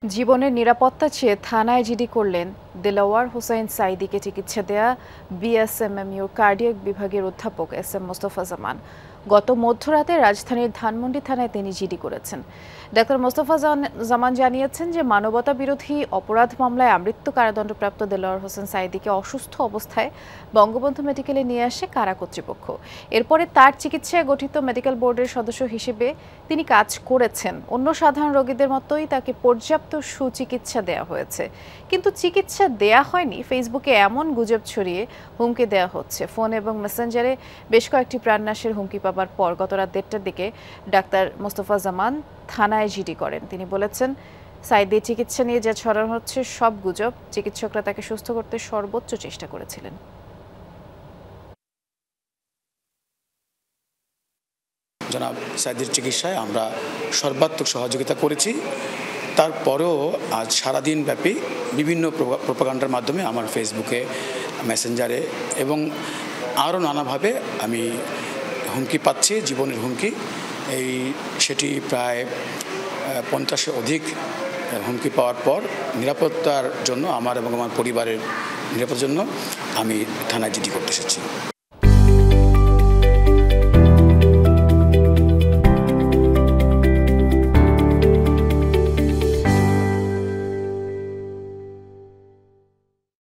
জীবনের নিরাপত্তা চেয়ে থানায় জিডি করলেন দেলাওয়ার হোসাইন সাঈদীকে চিকিৎসা দেয়া বিএসএমএমইউ কার্ডিয়াক বিভাগের অধ্যাপক এস এম মোস্তফা জামান। গত মধ্যরাতে রাজধানীর ধানমন্ডি থানায় তিনি জিডি করেছেন। ডাক্তার মোস্তফা জামান জানিয়েছেন যে মানবতা বিরোধী অপরাধ মামলায় আমৃত্যু কারাদণ্ডপ্রাপ্ত দেলাওয়ার হোসেন সাঈদীকে অসুস্থ অবস্থায় বঙ্গবন্ধু মেডিকেলে নিয়ে আসে কারা কর্তৃপক্ষ। এরপরে তার চিকিৎসায় গঠিত মেডিকেল বোর্ডের সদস্য হিসেবে তিনি কাজ করেছেন। অন্য সাধারণ রোগীদের মতোই তাকে পর্যাপ্ত সুচিকিৎসা দেওয়া হয়েছে, কিন্তু চিকিৎসা দেয়া হয়নি ফেসবুকে এমন গুজব ছড়িয়ে হুমকি দেওয়া হচ্ছে। ফোন এবং মেসেঞ্জারে বেশ কয়েকটি প্রাণনাশের হুমকি পাবার পর গত রাত 1টার দিকে ডাক্তার মোস্তফা জামান থানায় জিডি করেন। তিনি বলেছেন, সাঈদীর চিকিৎসা নিয়ে যা ছড়ানো হচ্ছে সব গুজব। চিকিৎসকরা তাকে সুস্থ করতে সর্বোচ্চ চেষ্টা করেছিলেন। জনাব সাঈদীর চিকিৎসায় আমরা সর্বাত্মক সহযোগিতা করেছি। তারপরেও আজ সারাদিন ব্যাপী বিভিন্ন প্রোপাগান্ডার মাধ্যমে আমার ফেসবুকে, মেসেঞ্জারে এবং আরও নানাভাবে আমি হুমকি পাচ্ছি, জীবনের হুমকি। সেটি প্রায় 50-এর অধিক হুমকি পাওয়ার পর নিরাপত্তার জন্য, আমার এবং আমার পরিবারের নিরাপত্তার জন্য আমি থানায় জিডি করতে এসেছি।